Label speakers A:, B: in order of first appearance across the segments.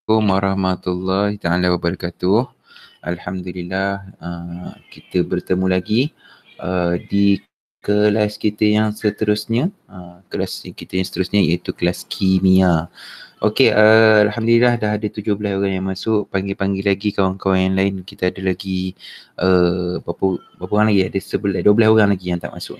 A: Warahmatullahi taala wabarakatuh. Alhamdulillah, kita bertemu lagi di kelas kita yang seterusnya. Kelas kita yang seterusnya iaitu kelas kimia. Okey, alhamdulillah dah ada 17 orang yang masuk. Panggil-panggil lagi kawan-kawan yang lain. Kita ada lagi berapa orang lagi? Ada 12 orang lagi yang tak masuk.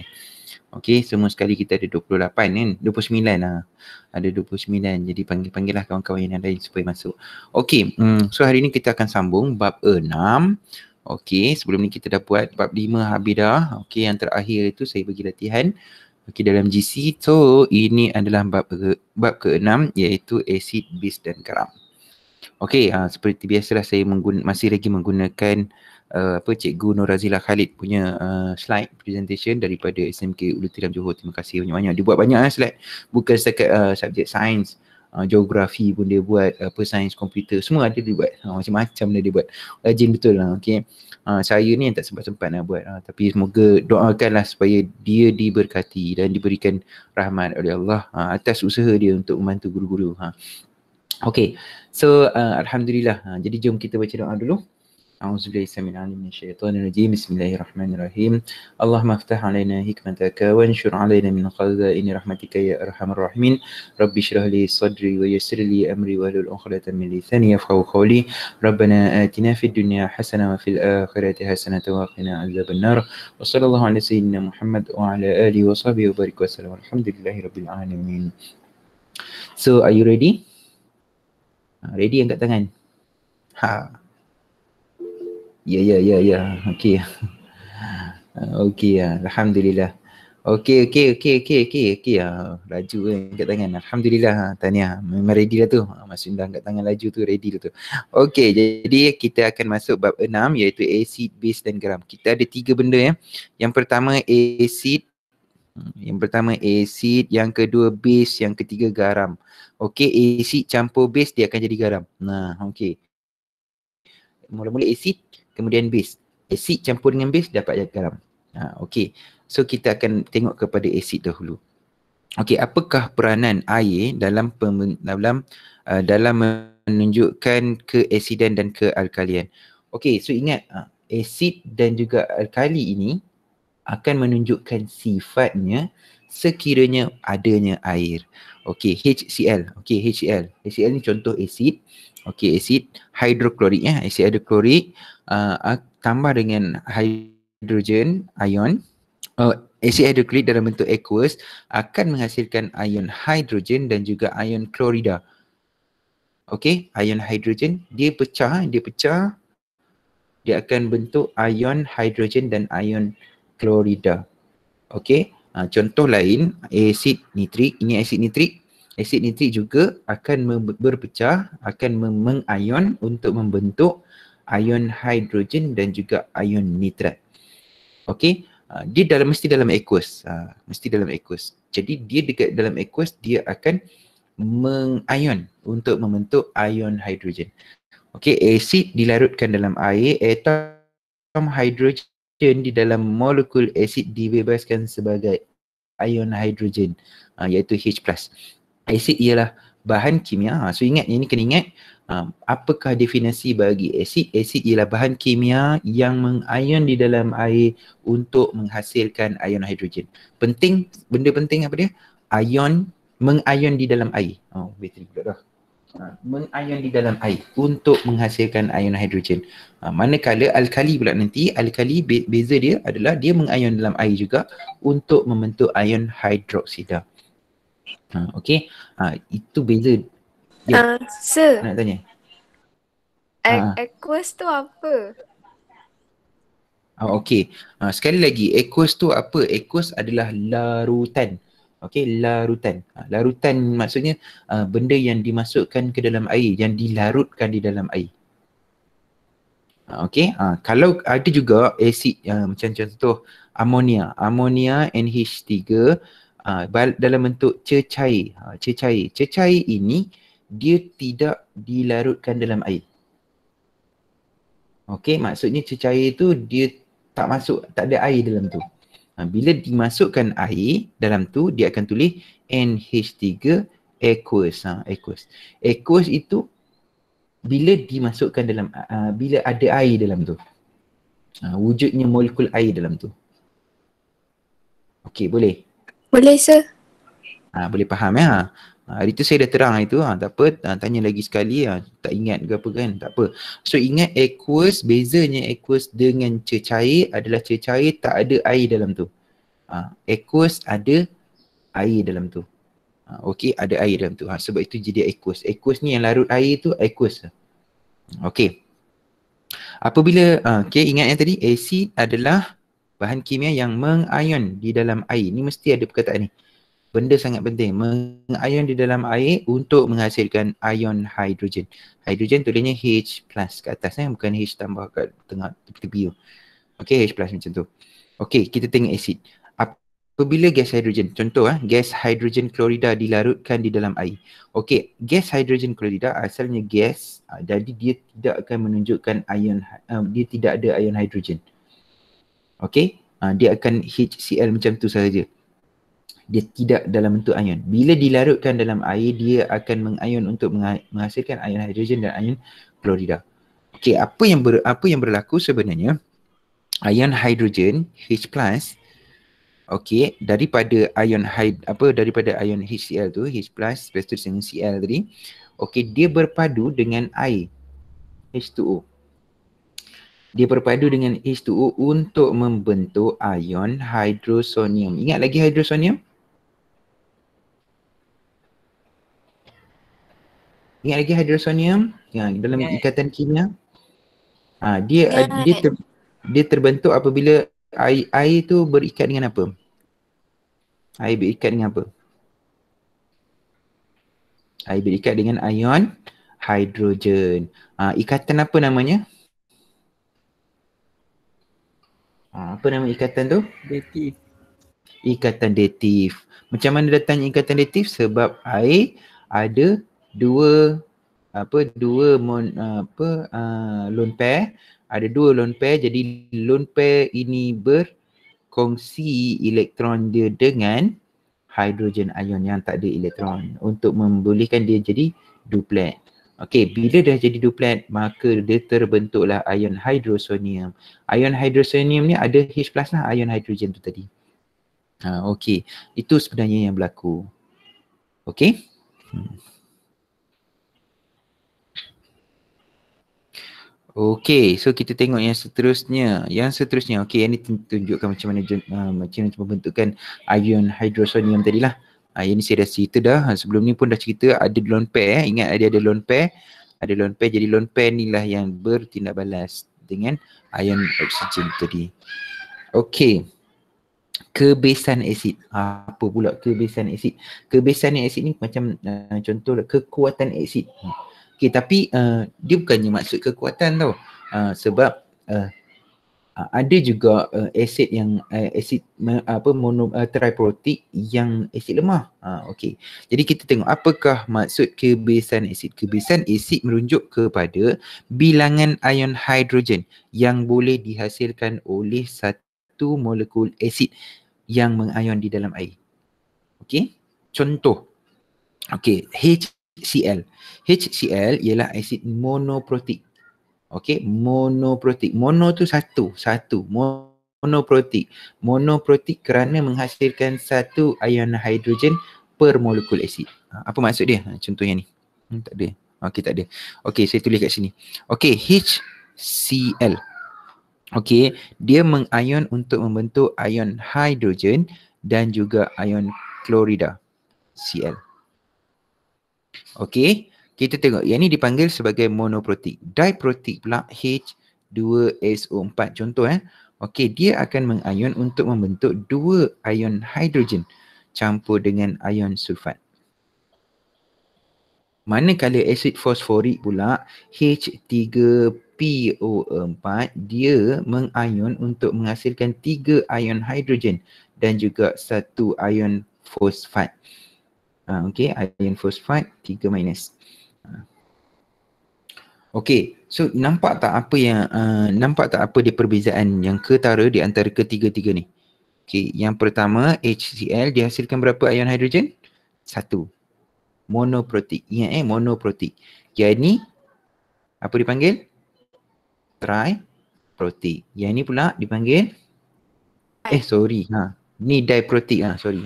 A: Okey, semua sekali kita ada 28 kan? 29 lah. Ada 29. Jadi panggil-panggillah kawan-kawan yang lain supaya masuk. Okey, so hari ni kita akan sambung bab 6. Okey, sebelum ni kita dah buat bab 5 habis dah. Okey, yang terakhir itu saya bagi latihan. Okey, dalam GC. So, ini adalah bab ke-6 iaitu asid, base dan garam. Okey, seperti biasalah saya masih lagi menggunakan Cikgu Nur Razila Khalid punya slide presentation daripada SMK Ulu Tiram Johor. Terima kasih banyak-banyak. Dia buat banyak slide. Bukan setakat subjek sains, geografi pun dia buat, sains komputer, semua ada dia buat. Macam-macam dia buat. Rajin betul lah. Okey. Saya ni yang tak sempat-sempat nak buat. Tapi semoga doakanlah supaya dia diberkati dan diberikan rahmat oleh Allah atas usaha dia untuk membantu guru-guru. Okey. So alhamdulillah. Jadi jom kita baca doa dulu. A'udzubillahi samil alim minasyaitonir rajim. Bismillahirrahmanirrahim. Allahumma aftah alaina hikmataka wa anshur alaina min khazaini rahmatika ya arhamar rahimin. Rabbi shrah li sadri wa yassir li amri wa hlul 'uqdatam min lisani yafqahu qawli. Rabbana atina fid dunya hasanah wa fil akhirati hasanah wa qina adzabannar. Wa sallallahu ala sayyidina Muhammad wa ala alihi wa sahbihi wa barik wa sallam. Alhamdulillahirabbil alamin. So are you ready? Ready angkat tangan. Ya. Okey. Okey, alhamdulillah. Okey. Laju angkat tangan. Alhamdulillah. Tahniah. Memang ready lah tu. Maksud dah angkat tangan laju tu, ready lah tu. Okey, jadi kita akan masuk bab 6 iaitu acid, base dan garam. Kita ada 3 benda ya. Yang pertama acid, yang kedua base, yang ketiga garam. Okey, acid campur base dia akan jadi garam. Okey. Mula-mula acid, kemudian base. Acid campur dengan base dapat garam. Okey. So kita akan tengok kepada acid dahulu. Okey, apakah peranan air dalam menunjukkan keasidan dan kealkalian? Okey, so ingat acid dan juga alkali ini akan menunjukkan sifatnya sekiranya adanya air. Okey, HCl. Okey, HCl. HCl ni contoh acid. Okey, asid hidroklorik ya, asid hidroklorik tambah dengan hidrogen ion. Asid hidroklorik dalam bentuk aqueous akan menghasilkan ion hidrogen dan juga ion klorida. Okey, ion hidrogen dia pecah, dia akan bentuk ion hidrogen dan ion klorida. Okey, contoh lain asid nitrik, ini asid nitrik. Asid nitrik juga akan berpecah, akan mengion untuk membentuk ion hidrogen dan juga ion nitrat. Okey, dia mesti dalam aqueous. Jadi dia dekat dalam aqueous, dia akan mengion untuk membentuk ion hidrogen. Okey, asid dilarutkan dalam air, atom hidrogen di dalam molekul asid dibebaskan sebagai ion hidrogen, iaitu H+. Asid ialah bahan kimia. So ingat, ini kena ingat apakah definisi bagi asid. Asid ialah bahan kimia yang mengion di dalam air untuk menghasilkan ion hidrogen. Benda penting apa dia? Mengion di dalam air. Bateri pula dah. Mengion di dalam air untuk menghasilkan ion hidrogen. Manakala alkali pula nanti, alkali beza dia adalah dia mengion dalam air juga untuk membentuk ion hidroksida. Okey, itu beza. Ya,
B: Sir,
A: nak tanya.
B: aqueous tu apa?
A: Okey, sekali lagi, aqueous tu apa? Aqueous adalah larutan. Okey, larutan. Larutan maksudnya benda yang dimasukkan ke dalam air, yang dilarutkan di dalam air. Okey, kalau ada juga asid macam contoh amonia NH3 dalam bentuk cecair. Cecair ini dia tidak dilarutkan dalam air. Okey, maksudnya cecair itu dia tak ada air dalam tu. Bila dimasukkan air dalam tu, dia akan tulis NH3 aqueous. Aqueous itu bila dimasukkan dalam bila ada air dalam tu. Wujudnya molekul air dalam tu. Okey, boleh?
B: Boleh, sir.
A: Boleh faham ya? Hari tu saya dah terang itu, tak apa, tanya lagi sekali, tak ingat ke apa kan, tak apa. So ingat aqueous, bezanya aqueous dengan cecair adalah cecair tak ada air dalam tu. Aqueous ada air dalam tu. Okey, ada air dalam tu. Sebab itu jadi aqueous. Aqueous ni yang larut air tu aqueous. Okey. Apabila, ingat yang tadi, asid adalah bahan kimia yang mengayon di dalam air. Ni mesti ada perkataan ni. Benda sangat penting, mengayon di dalam air untuk menghasilkan ion hidrogen. Hidrogen tulisnya H plus kat atas, bukan H tambah kat tengah tepi tu. Okey, H plus macam tu. Okey, kita tengok asid. Apabila gas hidrogen, contoh gas hidrogen klorida dilarutkan di dalam air. Okey, gas hidrogen klorida asalnya gas, jadi dia tidak akan menunjukkan ion, dia tidak ada ion hidrogen. Okey, dia akan HCl macam tu sahaja. Dia tidak dalam bentuk ion. Bila dilarutkan dalam air, dia akan mengayon untuk menghasilkan ion hidrogen dan ion klorida. Okey, apa yang berlaku sebenarnya? Ion hidrogen H+, okey, daripada ion HCl tu, H+, lepas tu dengan Cl tadi, okey, dia berpadu dengan air, H2O. Dia berpadu dengan H2O untuk membentuk ion hidrosonium. Ingat lagi hidrosonium? Ingat lagi hidrosonium dalam ikatan kimia? Dia terbentuk apabila air tu berikat dengan apa? Air berikat dengan apa? Air berikat dengan ion hidrogen. Ikatan apa namanya? Apa nama ikatan tu?
C: Datif.
A: Ikatan datif. Macam mana datangnya ikatan datif? Sebab air ada dua lone pair. Ada dua lone pair, jadi lone pair ini berkongsi elektron dia dengan hidrogen ion yang tak ada elektron untuk membolehkan dia jadi duplet. Okey, bila dah jadi duplet, maka dia terbentuklah ion hidrosonium. Ion hidrosonium ni ada H+ lah, ion hidrogen tu tadi. Okey, itu sebenarnya yang berlaku. Okey? Okey, so kita tengok yang seterusnya. Okey, yang ni tunjukkan macam mana pembentukan ion hidrosonium tadilah. Yang ni saya dah cerita dah. Sebelum ni pun dah cerita ada lone pair. Ingat ada lone pair. Ada lone pair. Jadi lone pair ni lah yang bertindak balas dengan ion oksigen tadi. Okey. Kebesan asid. Apa pula kebesan asid? Kebesan asid ni macam contoh kekuatan asid. Okay, tapi dia bukannya maksud kekuatan tau. Sebab ada juga asid yang triprotik yang asid lemah. Okey. Jadi kita tengok apakah maksud kebesan asid. Kebesan asid merujuk kepada bilangan ion hidrogen yang boleh dihasilkan oleh satu molekul asid yang mengayon di dalam air. Okey. Contoh. Okey, HCl. HCl ialah asid monoprotik. Okey, monoprotik. Mono tu satu. Monoprotik. Monoprotik kerana menghasilkan satu ion hidrogen per molekul asid. Apa maksud dia? Contohnya ni. Tak ada. Okey, tak ada. Okey, saya tulis kat sini. Okey, HCl. Okey, dia mengayon untuk membentuk ion hidrogen dan juga ion klorida, Cl. Okey, kita tengok yang ni dipanggil sebagai monoprotik. Diprotik pula H2SO4 contoh Okey, dia akan mengayon untuk membentuk dua ion hidrogen campur dengan ion sulfat. Manakala asid fosforik pula H3PO4 dia mengayon untuk menghasilkan tiga ion hidrogen dan juga satu ion fosfat. Okey, ion fosfat 3 minus. Okey, so nampak tak apa dia perbezaan yang ketara di antara ketiga-tiga ni? Okey, yang pertama HCl dihasilkan berapa ion hidrogen? 1. Monoprotik. Ingat monoprotik. Yang ni Apa dipanggil? Triprotik. Yang ni pula dipanggil ni diprotik. Sorry.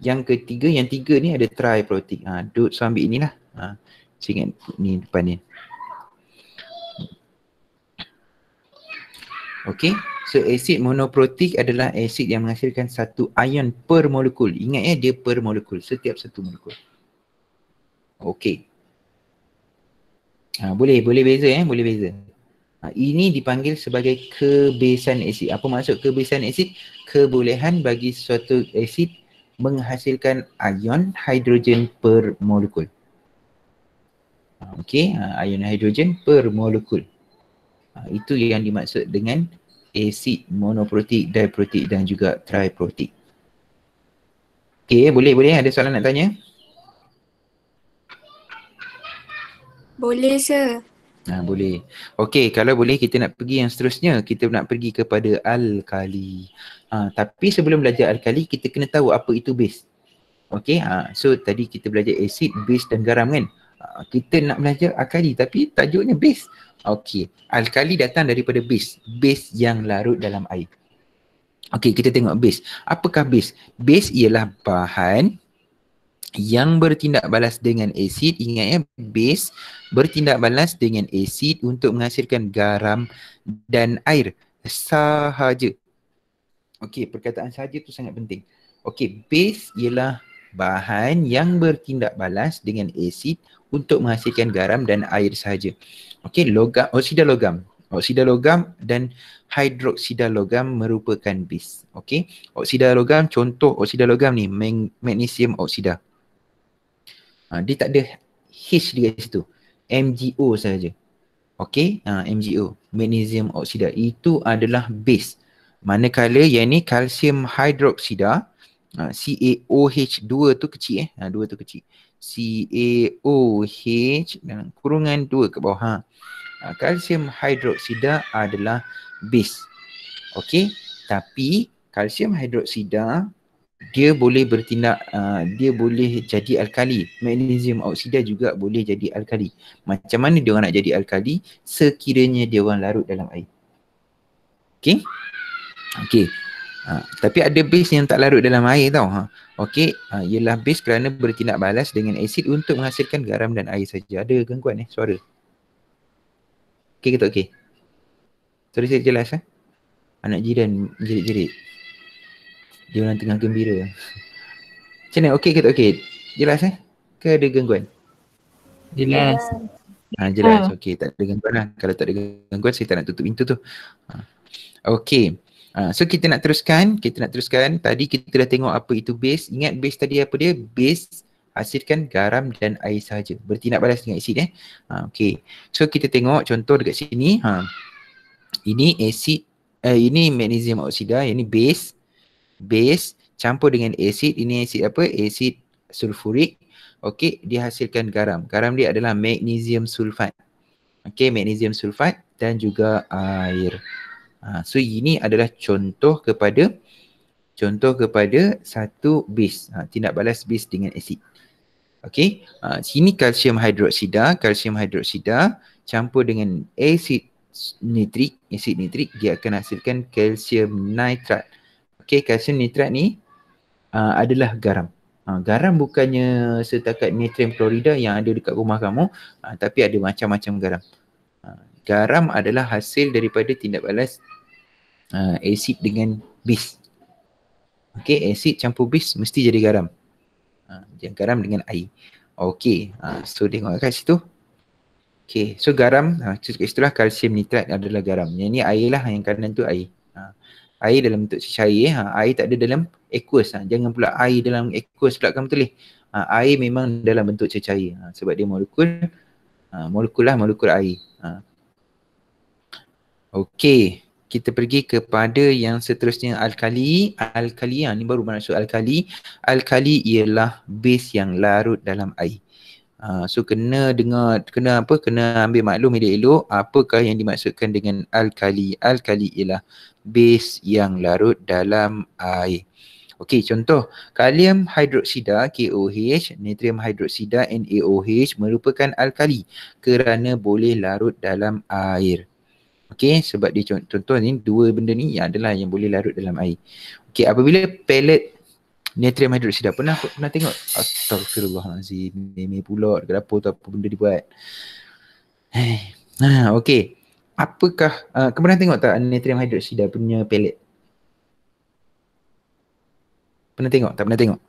A: Yang ketiga, yang tiga ni ada triprotik. So ambil inilah. Saya ingat ni depan ni. Okey. So asid monoprotik adalah asid yang menghasilkan satu ion per molekul. Ingat dia per molekul, setiap satu molekul. Okey. Boleh beza boleh beza. Ini dipanggil sebagai kebesaran asid. Apa maksud kebesaran asid? Kebolehan bagi suatu asid menghasilkan ion hidrogen per molekul. Okey, ion hidrogen per molekul. Itu yang dimaksud dengan asid monoprotik, diprotik dan juga triprotik. Okey, boleh ada soalan nak tanya?
B: Boleh, sir.
A: Boleh. Okey, kalau boleh kita nak pergi yang seterusnya. Kita nak pergi kepada alkali. Tapi sebelum belajar alkali, kita kena tahu apa itu base. Okey, so tadi kita belajar asid, base dan garam kan? Kita nak belajar alkali tapi tajuknya base. Okey, alkali datang daripada base. Base yang larut dalam air. Okey, kita tengok base. Apakah base? Base ialah bahan yang bertindak balas dengan asid. Ingat base bertindak balas dengan asid untuk menghasilkan garam dan air sahaja. Okey, perkataan sahaja tu sangat penting. Okey, base ialah bahan yang bertindak balas dengan asid untuk menghasilkan garam dan air sahaja. Okey, oksida logam. Oksida logam dan hidroksida logam merupakan base. Okey, oksida logam, contoh oksida logam ni magnesium oksida. Dia tak ada H di situ. MgO sahaja. Okey, MgO, magnesium oksida. Itu adalah base. Manakala yang ni kalsium hidroksida, CaOH2 tu kecil 2 tu kecil. CaOH dan kurungan 2 ke bawah. Kalsium hidroksida adalah base. Okey, tapi kalsium hidroksida dia boleh bertindak, dia boleh jadi alkali. Magnesium oksida juga boleh jadi alkali. Macam mana dia orang nak jadi alkali? Sekiranya dia orang larut dalam air. Okey? Okey. Tapi ada base yang tak larut dalam air tau. Okey, ialah base kerana bertindak balas dengan asid untuk menghasilkan garam dan air saja. Ada gangguan suara? Okey ke tak okey? Sorry saya jelas Anak jiran jerit-jerit. Dia orang tengah gembira. Macam mana? Okey ke tak okey? Jelas Ke ada gangguan?
C: Jelas.
A: Jelas. Okey, tak ada gangguan lah. Kalau tak ada gangguan saya tak nak tutup pintu tu. Okey. So kita nak teruskan. Tadi kita dah tengok apa itu base. Ingat base tadi apa dia? Base hasilkan garam dan air sahaja. Bertindak balas dengan asid Okey. So kita tengok contoh dekat sini. Ini asid, ini magnesium oksida, ini base. Base campur dengan asid. Ini asid apa? Asid sulfurik. Okey, dia hasilkan garam. Garam dia adalah magnesium sulfat. Okey, magnesium sulfat dan juga air. So ini adalah contoh kepada satu base, tindak balas base dengan asid. Okey, sini kalsium hidroksida campur dengan asid nitrik, dia akan hasilkan kalsium nitrat. Okey, kalsium nitrat ni adalah garam. Garam bukannya setakat natrium klorida yang ada dekat rumah kamu, tapi ada macam-macam garam. Garam adalah hasil daripada tindak balas asid dengan base. Okey, asid campur base mesti jadi garam. Jadi garam dengan air. Okey, so tengok kat situ. Okey, so garam, itulah kalsium nitrat adalah garam. Yang ni air lah, yang kanan tu air. Air dalam bentuk cecair. Air tak ada dalam aqueous. Jangan pula air dalam aqueous pula kamu tulis. Air memang dalam bentuk cecair. Sebab dia molekul air. Okey, kita pergi kepada yang seterusnya, alkali. Alkali ni baru masuk alkali. Alkali ialah base yang larut dalam air. So kena ambil maklum elok-elok apakah yang dimaksudkan dengan alkali. Alkali ialah base yang larut dalam air. Okey, contoh kalium hidroksida KOH, natrium hidroksida NaOH merupakan alkali kerana boleh larut dalam air. Okey, sebab dia contoh ni dua benda ni adalah yang boleh larut dalam air. Okey, apabila pellet natrium hidroksida pernah tengok? Astagfirullahalazim, meme pula dekat dapur tu apa benda dibuat. Okey. Apakah kau pernah tengok tak natrium hidroksida punya pellet? Pernah tengok? Tak pernah tengok?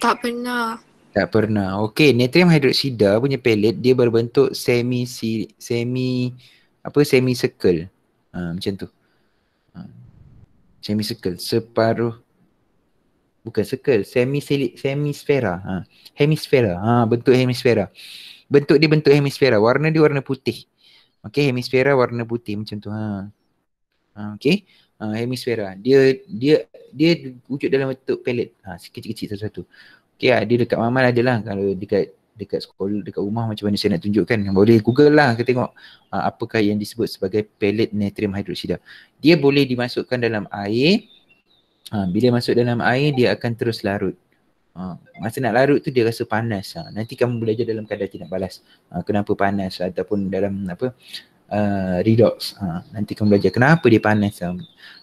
B: Tak pernah.
A: Tak pernah. Okey, natrium hidroksida punya pellet dia berbentuk semi circle. Macam tu. Semi circle, separuh bukan circle, hemisfera. Bentuk hemisfera. Bentuk dia bentuk hemisfera. Warna dia warna putih. Okey, hemisfera warna putih macam tu. Okey. Hemisfera. Dia wujud dalam bentuk pellet. Kecil-kecil satu-satu. Okey, dia dekat Mamal adalah. Kalau dekat sekolah, dekat rumah macam mana saya nak tunjukkan. Boleh Google lah kita tengok apakah yang disebut sebagai pellet natrium hidroksida. Dia boleh dimasukkan dalam air. Bila masuk dalam air dia akan terus larut. Masa nak larut tu dia rasa panas. Nanti kamu belajar dalam kadar tidak balas. Kenapa panas ataupun dalam redox. Nanti kamu belajar kenapa dia panas.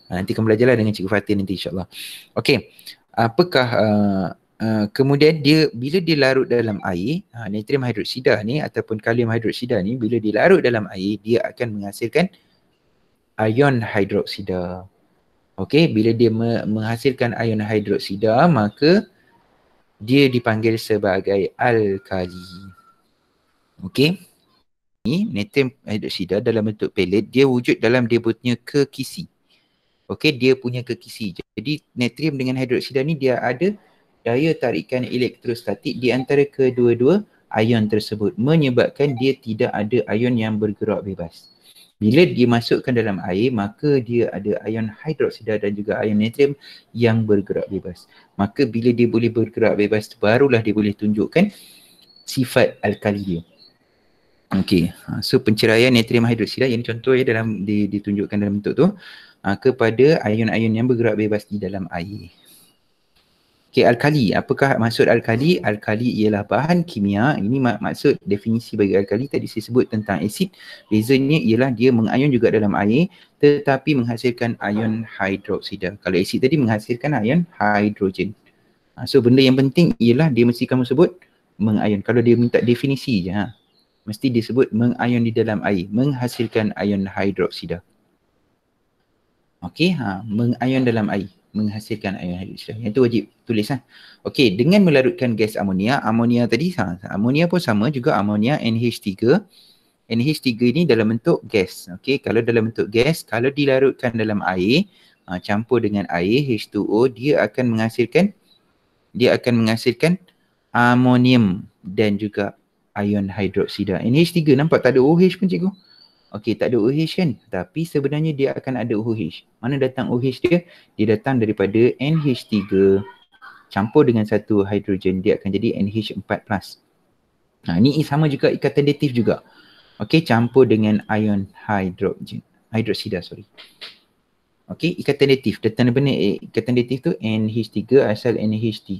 A: Nanti kamu belajarlah dengan Cikgu Fatin nanti insyaAllah. Okey. Apakah kemudian dia bila dia larut dalam air, natrium hidroksida ni ataupun kalium hidroksida ni bila dia larut dalam air dia akan menghasilkan ion hidroksida. Okey, bila dia menghasilkan ion hidroksida maka dia dipanggil sebagai alkali. Okey. Ni natrium hidroksida dalam bentuk pellet dia wujud dalam dia punya kekisi. Okey, dia punya kekisi. Jadi natrium dengan hidroksida ni dia ada daya tarikan elektrostatik di antara kedua-dua ion tersebut menyebabkan dia tidak ada ion yang bergerak bebas. Bila dia masukkan dalam air maka dia ada ion hidroksida dan juga ion natrium yang bergerak bebas. Maka bila dia boleh bergerak bebas barulah dia boleh tunjukkan sifat alkali dia. Okey, so penceraian natrium hidroksida yang contoh dalam ditunjukkan dalam bentuk tu kepada ion-ion yang bergerak bebas di dalam air. Okey, alkali. Apakah maksud alkali? Alkali ialah bahan kimia. Ini maksud definisi bagi alkali tadi saya sebut tentang asid. Bezanya ialah dia mengion juga dalam air tetapi menghasilkan ion hidroksida. Kalau asid tadi menghasilkan ion hidrogen. So benda yang penting ialah dia mesti kamu sebut mengion. Kalau dia minta definisi je mesti disebut mengion di dalam air, menghasilkan ion hidroksida. Okey, mengion dalam air, menghasilkan ion hidroksida. Yang tu wajib tulis Okey, dengan melarutkan gas amonia, amonia tadi amonia pun sama juga, amonia NH3. NH3 ni dalam bentuk gas. Okey, kalau dalam bentuk gas, kalau dilarutkan dalam air, campur dengan air H2O, dia akan menghasilkan amonium dan juga ion hidroksida. NH3 nampak tak ada OH pun cikgu. Okey, tak ada OH kan? Tapi sebenarnya dia akan ada OH. Mana datang OH dia? Dia datang daripada NH3 campur dengan satu hidrogen, dia akan jadi NH4+. Ni sama juga ikatan datif juga. Okey, campur dengan ion hidroksida. Okey, ikatan datif. Datang daripada ikatan datif tu NH3, asal NH3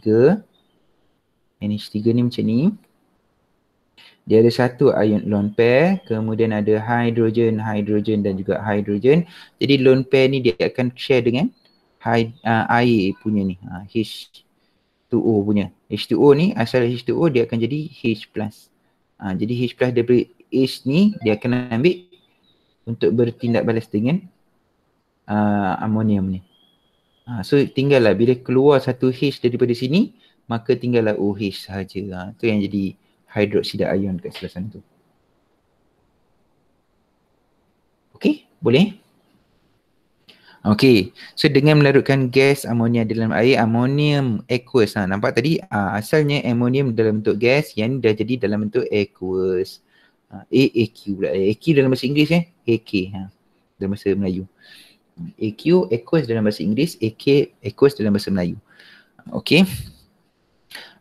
A: ni macam ni. Dia ada satu ion lone pair, kemudian ada hidrogen dan juga hidrogen. Jadi lone pair ni dia akan share dengan air punya ni, H2O punya. H2O ni, asal H2O dia akan jadi H+. Jadi H+ daripada H ni dia akan ambil untuk bertindak balas dengan amonium ni. So tinggallah bila keluar satu H daripada sini, maka tinggallah OH sahaja. Tu yang jadi hidroksida ion kat sebelah sana tu. Okey, boleh? Okey, so dengan melarutkan gas amonia dalam air, amonium aqueous. Nampak tadi asalnya amonium dalam bentuk gas, yang dah jadi dalam bentuk aqueous. AQ pula. AQ dalam bahasa Inggeris AK dalam bahasa Melayu. AQ aqueous dalam bahasa Inggeris, AK aqueous dalam bahasa Melayu. Okey.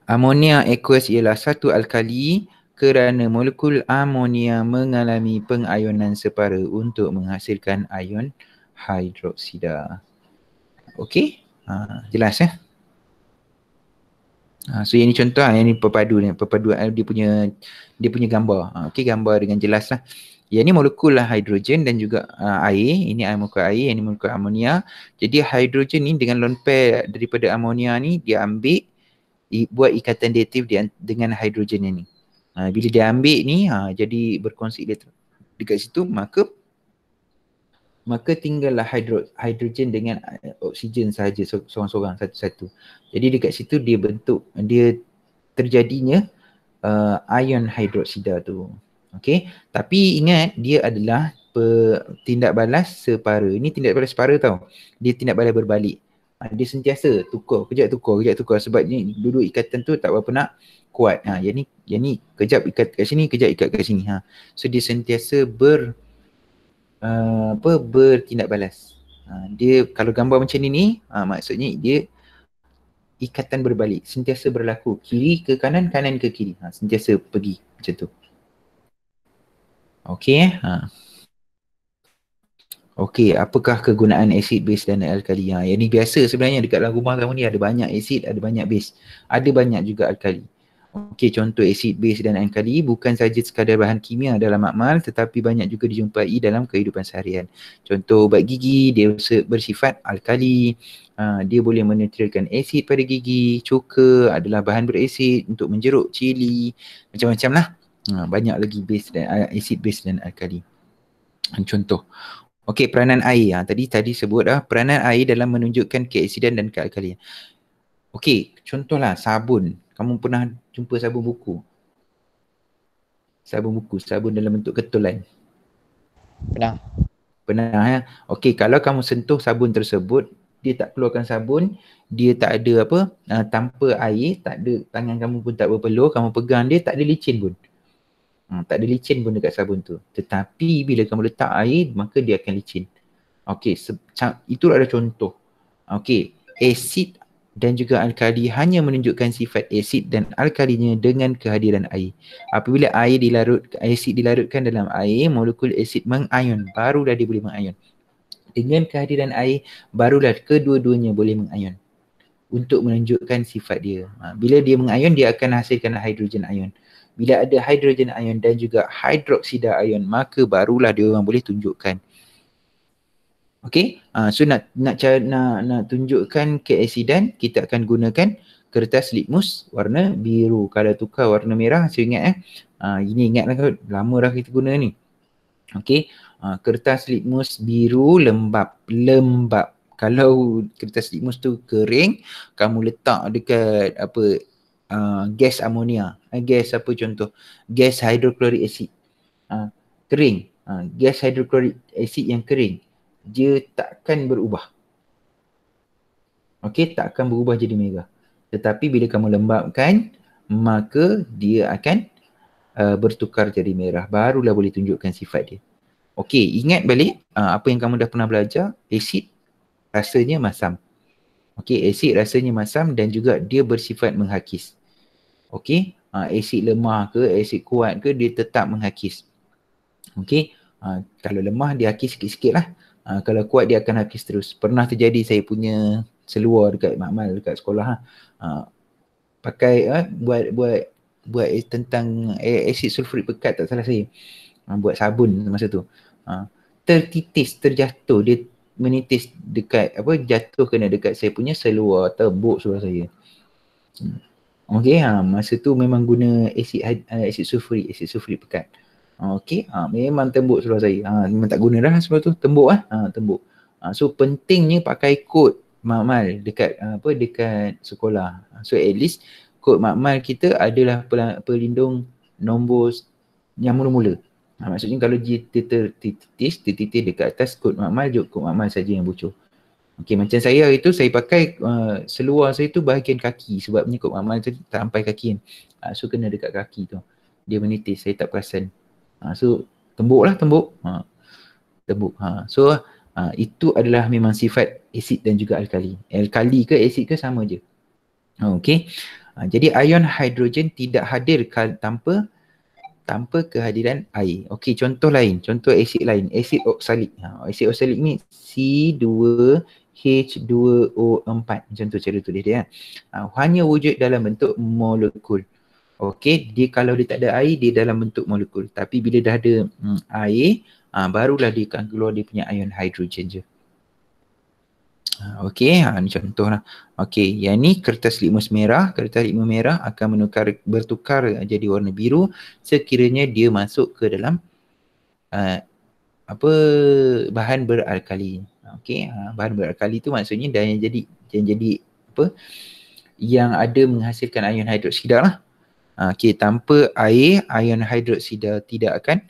A: Amonia aqueous ialah satu alkali kerana molekul amonia mengalami pengionan separa untuk menghasilkan ion hidroksida. Okey? Jelas ya? So yang ni contoh, yang ni perpaduan dia punya gambar. Okey, gambar dengan jelas lah. Yang ni molekul lah hidrogen dan juga air. Ini molekul air, yang ni molekul amonia. Jadi hidrogen ni dengan lone pair daripada amonia ni dia ambil buat ikatan datif dengan hidrogen ni. Bila dia ambil ni jadi berkongsi elektron dekat situ, maka tinggallah hidrogen dengan oksigen sahaja seorang-seorang satu-satu. Jadi dekat situ dia terjadinya ion hidroksida tu. Okey, tapi ingat dia adalah tindak balas separa. Ini tindak balas separa tau. Dia tindak balas berbalik. Dia sentiasa tukar sebab ni dulu ikatan tu tak berapa nak kuat. Yang ni kejap ikat kat sini, kejap ikat kat sini. So dia sentiasa bertindak balas. Dia kalau gambar macam ni maksudnya dia ikatan berbalik, sentiasa berlaku kiri ke kanan, kanan ke kiri. Sentiasa pergi macam tu. Okey. Okey, apakah kegunaan asid, base dan alkali? Yang ni biasa sebenarnya dekat dalam rumah kamu ni ada banyak asid, ada banyak base. Ada banyak juga alkali. Okey, contoh asid, base dan alkali bukan saja sekadar bahan kimia dalam makmal tetapi banyak juga dijumpai dalam kehidupan seharian. Contoh ubat gigi, dia bersifat alkali. Dia boleh menetralkan asid pada gigi. Cuka adalah bahan berasid untuk menjeruk cili. Macam-macam lah. Banyak lagi base dan asid, base dan alkali. Contoh. Okey, peranan air. Tadi sebut peranan air dalam menunjukkan keasidan dan kealkalian. Okey, contohlah sabun. Kamu pernah jumpa sabun buku? Sabun dalam bentuk ketulan. Pernah ya? Okey, kalau kamu sentuh sabun tersebut, dia tak keluarkan sabun, dia tak ada tanpa air, tak ada, tangan kamu pun tak berpeluh, kamu pegang dia tak ada licin pun. Tak ada licin pun dekat sabun tu. Tetapi bila kamu letak air, maka dia akan licin. Okey, itu ada contoh. Okey, asid dan juga alkali hanya menunjukkan sifat asid dan alkalinya dengan kehadiran air. Apabila asid dilarutkan dalam air, molekul asid mengion, barulah dia boleh mengion. Dengan kehadiran air, barulah kedua-duanya boleh mengion untuk menunjukkan sifat dia. Bila dia mengion, dia akan hasilkan hidrogen ion. Bila ada hidrogen ion dan juga hidroksida ion, maka barulah dia orang boleh tunjukkan. Okey, so nak tunjukkan keasidan, kita akan gunakan kertas litmus warna biru. Kalau tukar warna merah, saya ingat ini ingatlah kot, lama dah kita guna ni. Okey, kertas litmus biru lembap. Kalau kertas litmus tu kering, kamu letak dekat gas amonia. Gas apa contoh? Gas hidroklorik asid. Kering. Gas hidroklorik asid yang kering, dia takkan berubah. Okey, takkan berubah jadi merah. Tetapi bila kamu lembapkan, maka dia akan bertukar jadi merah. Barulah boleh tunjukkan sifat dia. Okey, ingat balik apa yang kamu dah pernah belajar. Asid rasanya masam. Okey, asid rasanya masam dan juga dia bersifat menghakis. Okey, asid lemah ke, asid kuat ke, dia tetap menghakis. Okey, kalau lemah dia hakis sikit-sikit lah. Kalau kuat dia akan hakis terus. Pernah terjadi saya punya seluar dekat makmal dekat sekolah pakai buat tentang asid sulfurik pekat, tak salah saya. Buat sabun masa tu. Terjatuh, dia menitis dekat jatuh kena dekat saya punya seluar, tebuk seluar saya. Okey, masa tu memang guna asid sulfurik pekat. Okey, memang tembuk seluar saya. Memang tak guna dah sebab tu, tembuk tembuk. So pentingnya pakai kod makmal dekat dekat sekolah. So at least kod makmal kita adalah pelindung nombor yang mula-mula. Maksudnya kalau dia tertitis dekat atas kod makmal, kod makmal saja yang bocor. Okey, macam saya hari tu saya pakai seluar saya tu bahagian kaki sebabnya kod makmal tu tak sampai kaki kan. So kena dekat kaki tu. Dia menitis, saya tak perasan. So tembuk. So itu adalah memang sifat asid dan juga alkali. Alkali ke asid ke sama je. Okey. Jadi ion hidrogen tidak hadir tanpa kehadiran air. Okey, contoh lain, contoh asid lain, asid oksalik. Asid oksalik ni C2 H2O4. Macam tu cara tulis dia. Hanya wujud dalam bentuk molekul. Okey, dia kalau dia tak ada air, dia dalam bentuk molekul. Tapi bila dah ada air, barulah dia akan keluar dia punya ion hidrogen je. Okey, ni contoh lah. Okey, yang ni kertas litmus merah. Kertas litmus merah akan bertukar jadi warna biru sekiranya dia masuk ke dalam bahan beralkali. Okey, bahan beralkali tu maksudnya dah yang jadi yang ada menghasilkan ion hidroksida lah. Okey, tanpa air, ion hidroksida tidak akan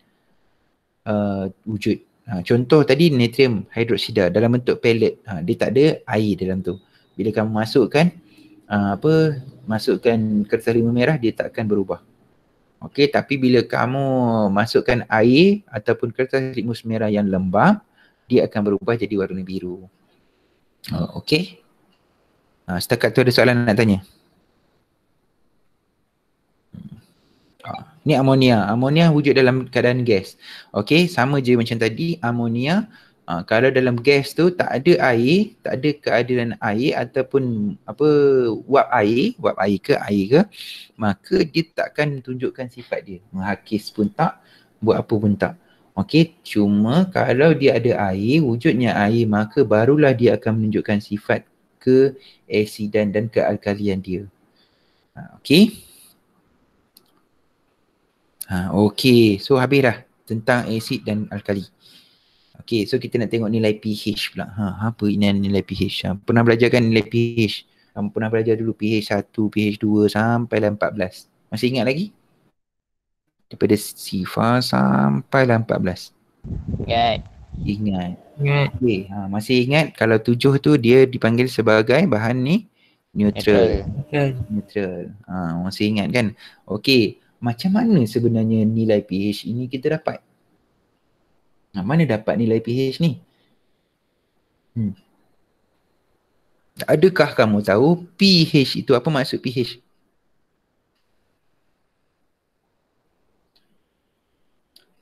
A: wujud. Contoh tadi natrium hidroksida dalam bentuk pellet. Dia tak ada air dalam tu. Bila kamu masukkan masukkan kertas litmus merah, dia tak akan berubah. Okey, tapi bila kamu masukkan air ataupun kertas litmus merah yang lembab, dia akan berubah jadi warna biru. Okey. Setakat tu ada soalan nak tanya? Ni amonia. Amonia wujud dalam keadaan gas. Okey, sama je macam tadi. Amonia, kalau dalam gas tu tak ada air, tak ada keadaan air ataupun wap air ke air ke, maka dia takkan tunjukkan sifat dia. Menghakis pun tak, buat apa pun tak. Okey, cuma kalau dia ada air, wujudnya air, maka barulah dia akan menunjukkan sifat keasidan dan kealkalian dia. Okey. Okey, so habis dah tentang asid dan alkali. Okey, so kita nak tengok nilai pH pula. Apa nilai pH? Pernah belajar kan nilai pH? Kamu pernah belajar dulu pH 1, pH 2 sampailah 14. Masih ingat lagi? Daripada sifar sampailah 14. Ingat. Okey, masih ingat kalau 7 tu dia dipanggil sebagai bahan ni neutral. Masih ingat kan? Okey, macam mana sebenarnya nilai pH ini kita dapat? Mana dapat nilai pH ni? Adakah kamu tahu pH itu apa maksud pH?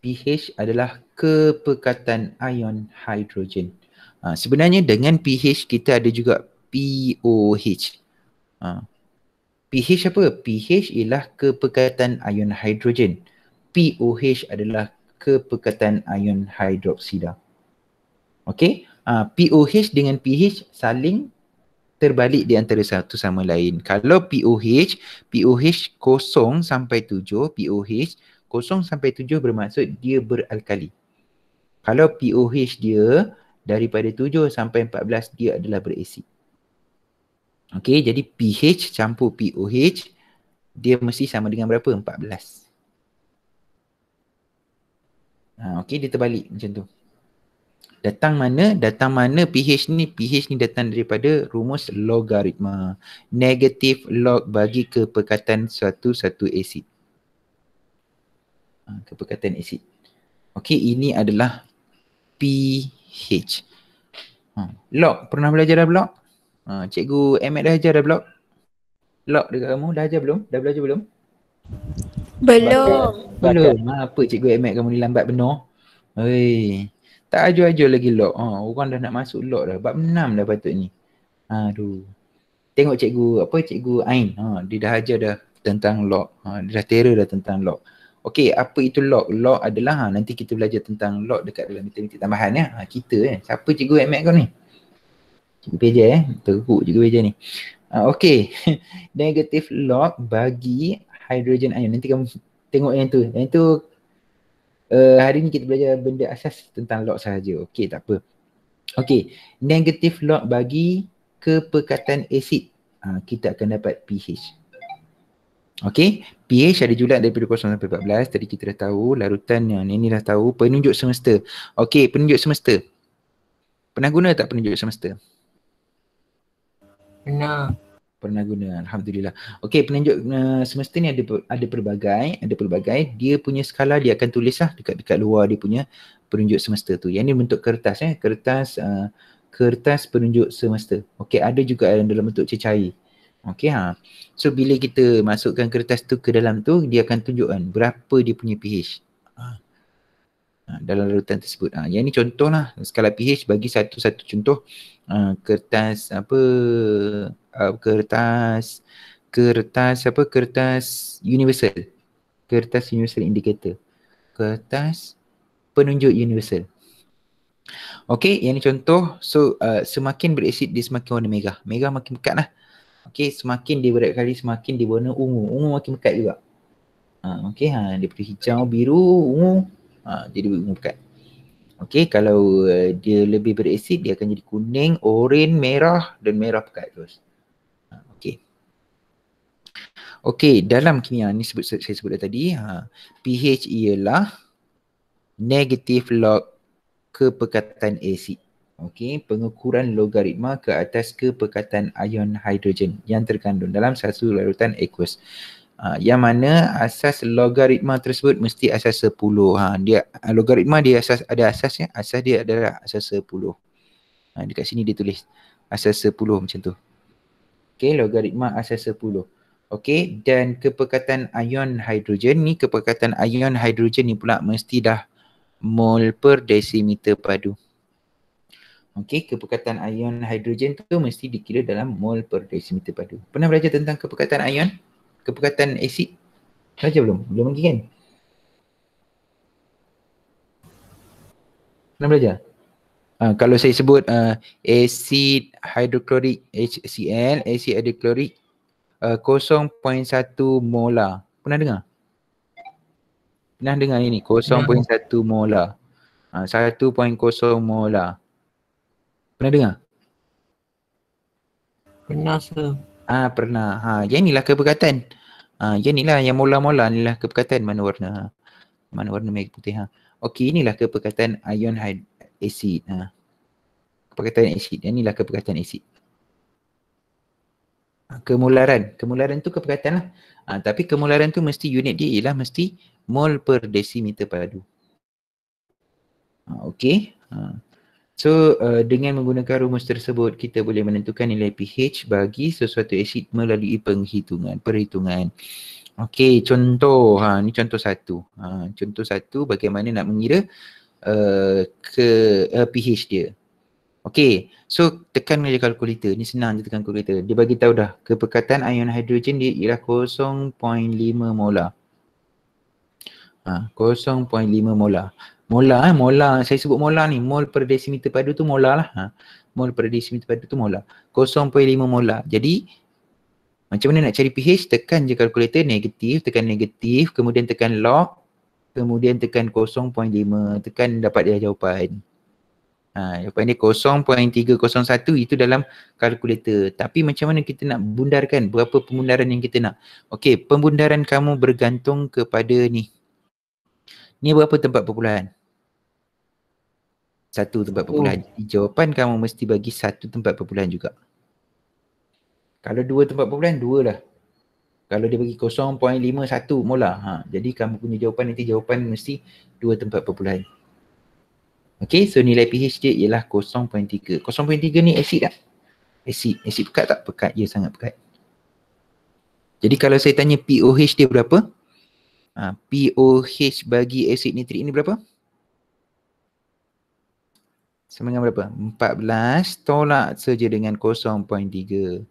A: pH adalah kepekatan ion hidrogen. Sebenarnya dengan pH kita ada juga pOH. pH apa? pH ialah kepekatan ion hidrogen. pOH adalah kepekatan ion hidroksida. Okey? pOH dengan pH saling terbalik di antara satu sama lain. Kalau pOH 0 sampai 7, pOH 0 sampai 7 bermaksud dia beralkali. Kalau pOH dia daripada 7 sampai 14, dia adalah berasid. Okey, jadi pH campur pOH dia mesti sama dengan berapa? 14. Okey, dia terbalik macam tu. Datang mana pH ni? pH ni datang daripada rumus logaritma. Negatif log bagi kepekatan satu asid. Kepekatan asid. Okey, ini adalah pH. Log, pernah belajar dah log? Cikgu Ahmed dah ajar dah log? Log dekat kamu dah ajar belum? Dah belajar belum? Belum. Apa Cikgu Ahmed kamu ni lambat benar? Hei, tak ajar-ajar lagi log. Orang dah nak masuk log dah. Bab 6 dah patutnya. Aduh. Tengok cikgu Ain. Dia dah ajar dah tentang log. Dia dah terror dah tentang log. Okey, apa itu log? Log adalah nanti kita belajar tentang log dekat dalam matematik tambahan ya. Kita siapa Cikgu Ahmed kau ni? Cikgu Peja teruk Cikgu Peja ni. Okey. Negatif log bagi hydrogen ion. Nanti kamu tengok yang tu. Yang tu hari ni kita belajar benda asas tentang log sahaja. Okey, tak apa. Okey, negatif log bagi kepekatan asid. Kita akan dapat pH. Okey, pH ada julat daripada 0 sampai 14. Tadi kita dah tahu. Larutan yang ini dah tahu. Penunjuk semesta. Okey, penunjuk semesta. Pernah guna tak penunjuk semesta? Pernah guna, alhamdulillah. Okey, penunjuk semesta ni ada pelbagai. Dia punya skala dia akan tulis lah dekat luar dia punya penunjuk semesta tu. Yang ni bentuk kertas kertas penunjuk semesta. Okey, ada juga dalam bentuk cecair. Okey, so bila kita masukkan kertas tu ke dalam tu, dia akan tunjukkan berapa dia punya pH. dalam larutan tersebut. Yang ni contoh lah, skala pH bagi satu contoh kertas apa, kertas universal, kertas universal indicator, kertas penunjuk universal. Okey, yang ni contoh. So semakin berasid dia semakin warna merah. Merah makin pekat lah. Okey, semakin dia berat kali semakin dia warna ungu. Ungu makin pekat juga. Okey, daripada hijau, biru, ungu, jadi ungu pekat. Okey, kalau dia lebih berasid dia akan jadi kuning, oranye, merah dan merah pekat terus. Okey. Okey, dalam kimia ni saya sebut tadi, pH ialah negative log kepekatan asid. Okey, pengukuran logaritma ke atas kepekatan ion hidrogen yang terkandung dalam satu larutan aqueous. Yang mana asas logaritma tersebut mesti asas 10. Dia logaritma dia ada asasnya, asas dia adalah asas 10. Dekat sini dia tulis asas 10 macam tu. Okey, logaritma asas 10. Okey, dan kepekatan ion hidrogen ni, kepekatan ion hidrogen ni pula mesti dah mol per desimeter padu. Okey, kepekatan ion hidrogen tu mesti dikira dalam mol per desimeter padu. Pernah belajar tentang kepekatan ion? Kepekatan asid? Belajar belum? Belum lagi kan? Pernah belajar? Kalau saya sebut asid hidroklorik HCl, asid hidroklorik 0.1 molar. Pernah dengar? Pernah dengar ini? 0.1 molar. 1.0 molar. Pernah dengar?
C: Pernah sir.
A: Pernah. Yang inilah kepekatan. Yang inilah yang molar-molar inilah kepekatan mana warna. Mana warna merah putih. Okey, inilah kepekatan ion asid. Kepekatan asid. Yang inilah kepekatan asid. Kemolaran tu kepekatan lah. Tapi kemolaran tu mesti unit dia ialah mesti mol per desimeter padu. Okey. So dengan menggunakan rumus tersebut kita boleh menentukan nilai pH bagi sesuatu asid melalui perhitungan. Okey, contoh ni contoh satu. Contoh satu bagaimana nak mengira pH dia. Okey, so tekan je kalkulator. Ni senang je tekan kalkulator. Dia bagi tahu dah kepekatan ion hidrogen dia ialah 0.5 molar. 0.5 molar. Molar, saya sebut molar ni, mol per desimeter padu tu molar lah. Mol per desimeter padu tu molar. 0.5 molar. Jadi macam mana nak cari pH? Tekan je kalkulator, negatif, tekan negatif, kemudian tekan log, kemudian tekan 0.5, tekan dapat dia jawapan. Jawapan dia 0.301 itu dalam kalkulator. Tapi macam mana kita nak bundarkan? Berapa pembundaran yang kita nak? Okey, pembundaran kamu bergantung kepada ni. Ni berapa tempat perpuluhan? 1 tempat perpuluhan. Jawapan kamu mesti bagi 1 tempat perpuluhan juga. Kalau 2 tempat perpuluhan, 2 lah. Kalau dia bagi 0.51 molar, jadi kamu punya jawapan nanti jawapan mesti 2 tempat perpuluhan. Okey, so nilai pH dia ialah 0.3. 0.3 ni asid tak? Asid pekat tak? Pekat, ya sangat pekat. Jadi kalau saya tanya pOH dia berapa? pOH bagi asid nitrik ni berapa? Sama dengan berapa? 14 tolak saja dengan 0.3.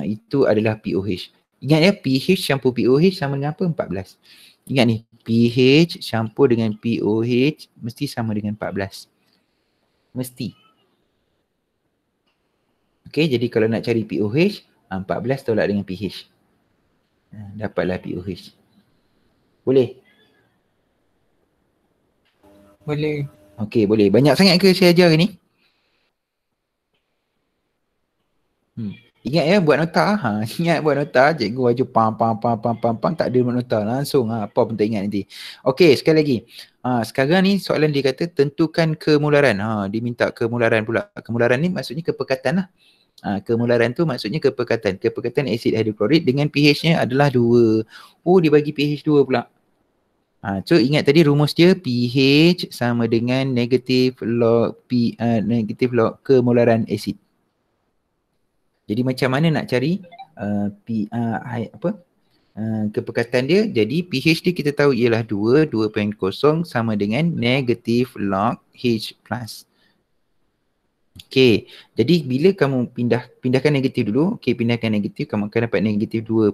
A: Itu adalah pOH. Ingat ya, pH campur pOH sama dengan apa? 14. Ingat ni, pH campur dengan pOH mesti sama dengan 14. Mesti. Okey, jadi kalau nak cari pOH, 14 tolak dengan pH. Dapatlah pOH. Boleh?
C: Boleh.
A: Okey, boleh. Banyak sangat ke saya ajar ni? Ingat ya buat nota. Ingat buat nota. Cikgu baju pam, tak ada buat nota langsung. Apa pun tak ingat nanti. Okey, sekali lagi. Sekarang ni soalan dia kata tentukan kemolaran. Dia minta kemolaran pula. Kemolaran ni maksudnya kepekatan lah. Kemolaran tu maksudnya kepekatan. Kepekatan asid hidroklorik dengan pH-nya adalah 2. Dia bagi pH 2 pula. So ingat tadi rumus dia pH sama dengan negatif log kemolaran asid. Jadi macam mana nak cari kepekatan dia. Jadi pH dia kita tahu ialah 2.0 sama dengan negatif log H plus. Okey, jadi bila kamu pindahkan negatif dulu, okey, pindahkan negatif, kamu akan dapat negatif 2.0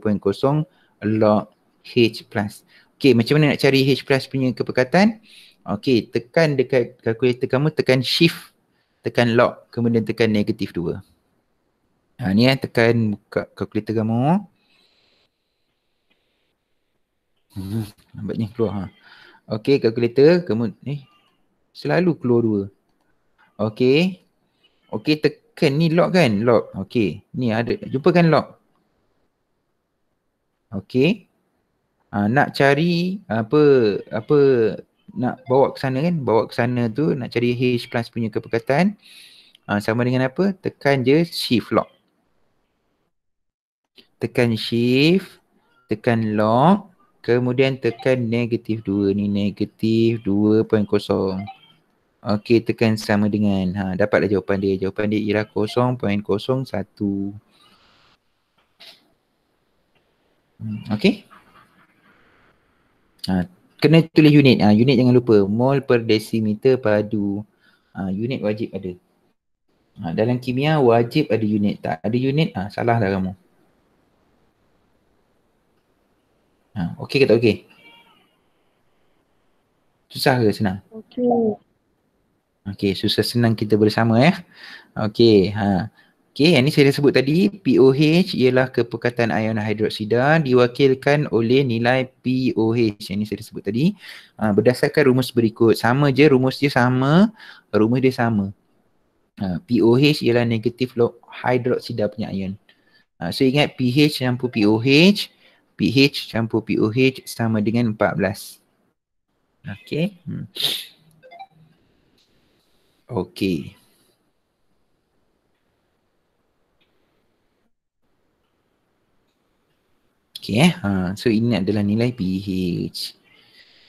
A: log H plus. Okey, macam mana nak cari H plus punya kepekatan? Okey, tekan dekat kalkulator kamu, tekan shift, tekan log, kemudian tekan negatif 2. Ni tekan buka kalkulator kamu. Nampaknya keluar. Okey, kalkulator, kemudian selalu keluar 2. Okey. Okey, tekan ni log kan? Log. Okey. Ni ada. Jumpa kan log? Okey. Nak cari apa nak bawa ke sana kan? Bawa ke sana tu nak cari H plus punya kepekatan. Sama dengan apa? Tekan je shift log. Tekan shift, tekan log, kemudian tekan negatif 2 ni, negatif 2.0. Okey, tekan sama dengan. Dapatlah jawapan dia. Jawapan dia ialah 0.01. Okey. Kena tulis unit. Unit jangan lupa. Mol per desimeter padu. Unit wajib ada. Dalam kimia wajib ada unit. Tak ada unit, salah dah kamu. Okey ke tak okey? Susah ke senang?
B: Okey.
A: Okey, susah senang kita bersama ya. Okey, okey, yang ni saya dah sebut tadi, POH ialah kepekatan ion hidroksida diwakilkan oleh nilai POH. Yang ni saya dah sebut tadi. Berdasarkan rumus berikut. Sama je, rumus dia sama. POH ialah negatif log hidroksida punya ion. So ingat pH campur POH, pH campur POH sama dengan 14. Okey. Okey. Okey so ini adalah nilai pH.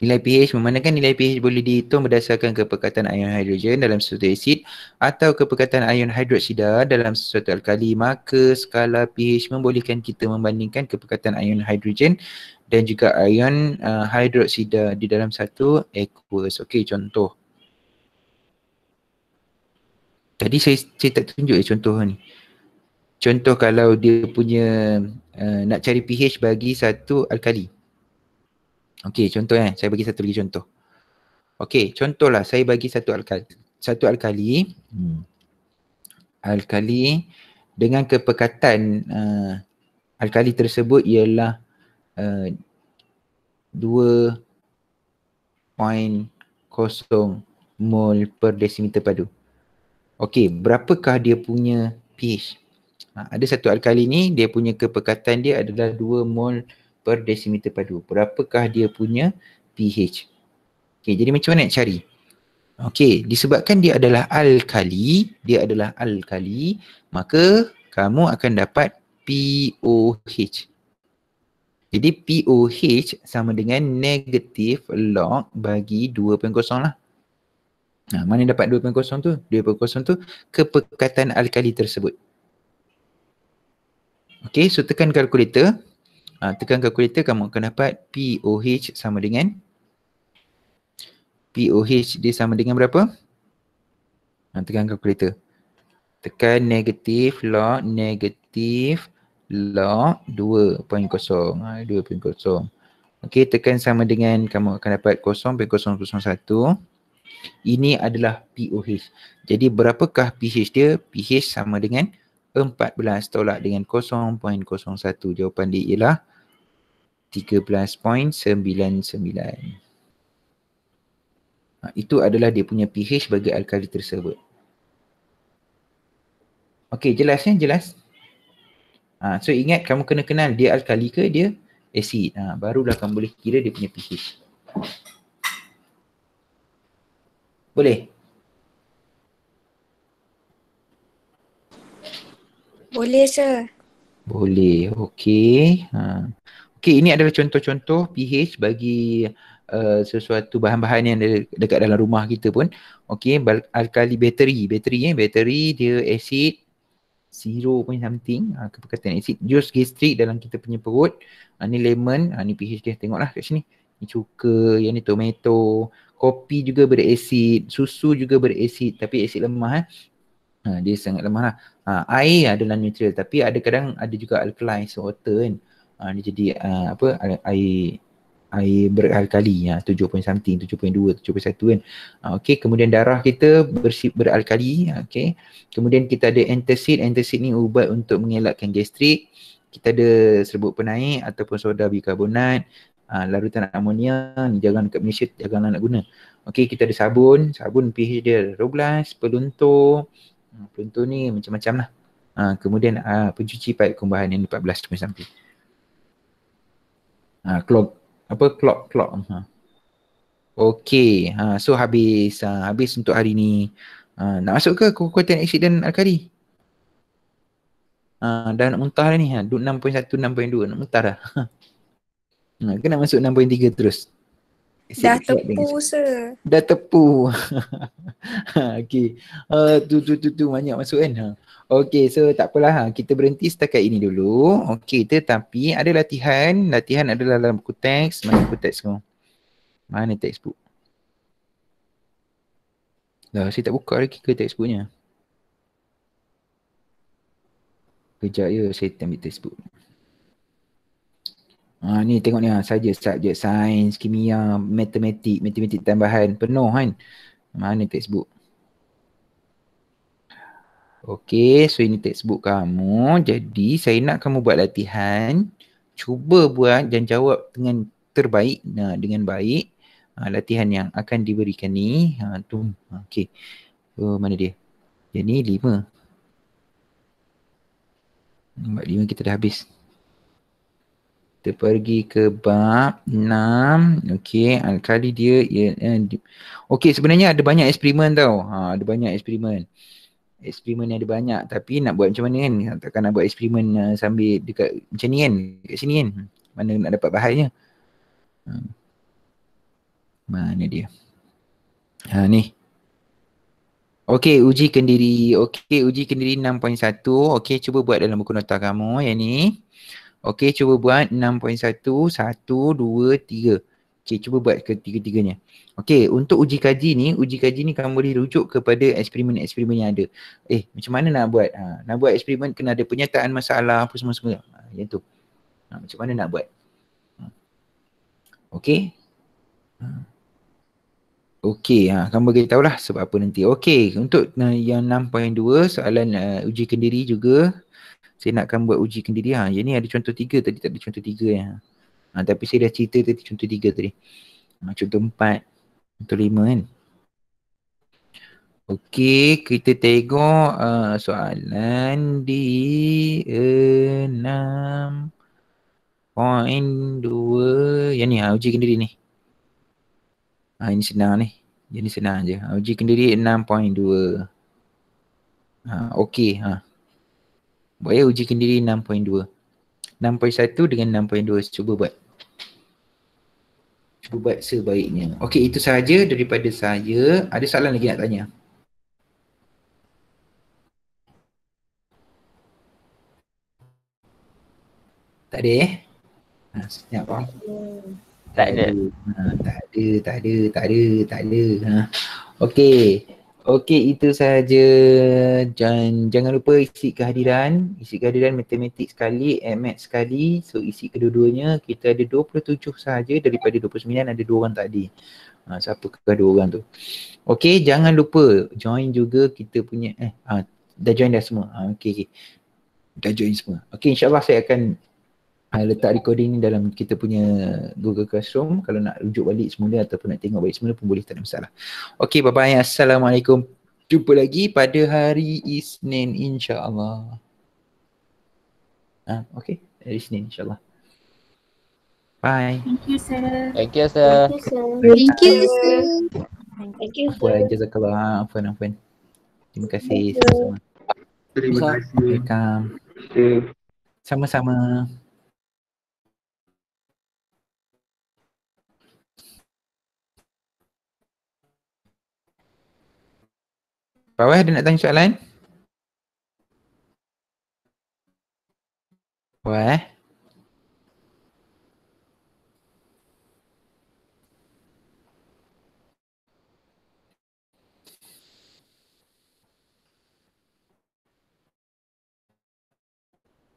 A: Nilai pH memandangkan nilai pH boleh dihitung berdasarkan kepekatan ion hidrogen dalam sesuatu asid atau kepekatan ion hidroksida dalam sesuatu alkali, maka skala pH membolehkan kita membandingkan kepekatan ion hidrogen dan juga ion hidroksida di dalam satu aqueous. Okey, contoh. Tadi saya tak tunjuk contoh ni. Contoh kalau dia punya nak cari pH bagi satu alkali. Okey, contoh saya bagi satu lagi contoh. Okey, contohlah saya bagi satu alkali. Alkali dengan kepekatan alkali tersebut ialah 2.0 mol per desimeter padu. Okey, berapakah dia punya pH? Ada satu alkali ni, dia punya kepekatan dia adalah 2 mol per desimeter padu. Berapakah dia punya pH? Okey, jadi macam mana nak cari? Okey, disebabkan dia adalah alkali, maka kamu akan dapat POH. Jadi POH sama dengan negatif log bagi 2.0 lah. Mana dapat 2.0 tu? 2.0 tu kepekatan alkali tersebut. Okey, so tekan kalkulator. Kamu akan dapat POH sama dengan POH dia sama dengan berapa? Tekan kalkulator. Tekan negatif log 2.0. 2.0. Okey, tekan sama dengan kamu akan dapat 0.001. Ini adalah POH. Jadi berapakah pH dia? pH sama dengan 14 tolak dengan 0.01. Jawapan dia ialah 13.99. Itu adalah dia punya pH bagi alkali tersebut. Okey, jelas ya? Jelas? So ingat kamu kena kenal dia alkali ke dia asid. Barulah kamu boleh kira dia punya pH. Boleh?
B: Boleh, sir.
A: Boleh. Okey. Okey, ini adalah contoh-contoh pH bagi sesuatu bahan-bahan yang dekat dalam rumah kita pun. Okey, alkali bateri dia asid. 0 point something kepekatan asid. Jus gastrik dalam kita punya perut. Ni lemon, ni pH dia, tengoklah kat sini. Ni cuka, yang ni tomato. Kopi juga berasid, susu juga berasid tapi asid lemah dia sangat lemah lah. Air adalah neutral tapi ada kadang ada juga alkaline, so water kan. Dia jadi air beralkali 7 point something, 7.2, 7.1 kan. Okey, kemudian darah kita beralkali, okey. Kemudian kita ada antacid. Antacid ni ubat untuk mengelakkan gastrik. Kita ada serbuk penaik ataupun soda bikarbonat. Larutan amonia ni jangan kat Malaysia, janganlah nak guna. Okey, kita ada sabun. Sabun pH dia 12, peluntur. Peluntur ni macam-macam lah. Kemudian pencuci paip kumbahan yang 14 point something. Clog. Okey, so habis untuk hari ni. Nak masuk ke kekuatan asid dan alkali? Dah nak muntah dah ni. 6.1, 6.2 nak muntah dah. Ke nak masuk 6.3 terus?
B: Dah tepu sir.
A: Dah tepu. Okey. Tu banyak masuk kan. Okey, so tak apalah. Kita berhenti setakat ini dulu. Okey, tetapi ada latihan. Latihan adalah dalam buku teks. Mana buku teks kau? Mana textbook? Dah, saya tak buka lagi ke textbooknya. Kejap ya, saya ambil textbook. Ni tengok ni saja subjek sains, kimia, matematik tambahan penuh kan. Mana textbook? Okey, so ini textbook kamu. Jadi saya nak kamu buat latihan. Cuba buat dan jawab dengan terbaik, dengan baik. Latihan yang akan diberikan ni. Okey. So mana dia? Jadi 5. Bab 5 kita dah habis. Kita pergi ke bab 6. Okey, alkali dia okey, sebenarnya ada banyak eksperimen tau. Ada banyak eksperimen. Eksperimen ni ada banyak tapi nak buat macam mana kan? Takkan nak buat eksperimen sambil dekat macam ni kan? Dekat sini kan? Mana nak dapat bahannya? Mana dia? Ni. Okey, uji kendiri. Okey, uji kendiri 6.1. Okey, cuba buat dalam buku nota kamu yang ni. Okey, cuba buat 6.1, 1, 2, 3. Okey, cuba buat ketiga-tiganya. Okey, untuk uji kaji ni kamu boleh rujuk kepada eksperimen-eksperimen yang ada. Macam mana nak buat? Nak buat eksperimen kena ada penyataan masalah apa semua-semua. Yang tu. Macam mana nak buat? Okey. Okey, kamu beritahu lah sebab apa nanti. Okey, untuk yang 6.2 soalan uji kendiri juga. Saya nakkan buat uji kendiri. Yang ni ada contoh 3 tadi, tak ada contoh 3 ya. Tapi saya dah cerita tadi contoh 3 tadi. Contoh 4, contoh 5 kan. Okey, kita tengok soalan di 6.2. Yang ni uji kendiri ni. Ini senang ni. Jadi senang je. Uji kendiri 6.2. Okey. Buat ya uji kendiri 6.2. 6.1 dengan 6.2. Cuba buat. Cuba buat sebaiknya. Okey, itu sahaja daripada saya. Ada soalan lagi nak tanya? Tak ada senyap faham? Tak ada. Okey. Okey, itu sahaja. Jangan lupa isi kehadiran. Isi kehadiran matematik sekali, math sekali. So isi kedua-duanya. Kita ada 27 sahaja daripada 29, ada 2 orang tadi. Siapakah 2 orang tu? Okey, jangan lupa join juga kita punya dah join dah semua. Okey. Dah join semua. Okey, insya-Allah saya akan letak recording ni dalam kita punya Google Classroom. Kalau nak rujuk balik semula ataupun nak tengok balik semula pun boleh, tak ada masalah. Okey, bye-bye. Assalamualaikum. Jumpa lagi pada hari Isnin insya-Allah. Okey, hari Isnin insya-Allah. Bye.
D: Thank you, sir.
E: Thank you, sir.
B: Thank you sir.
D: Thank you, sir.
A: Afwan, jazakallah. Afwan. Terima kasih sama-sama.
F: Terima kasih.
A: Welcome. Sama-sama. Bawah ada nak tanya soalan?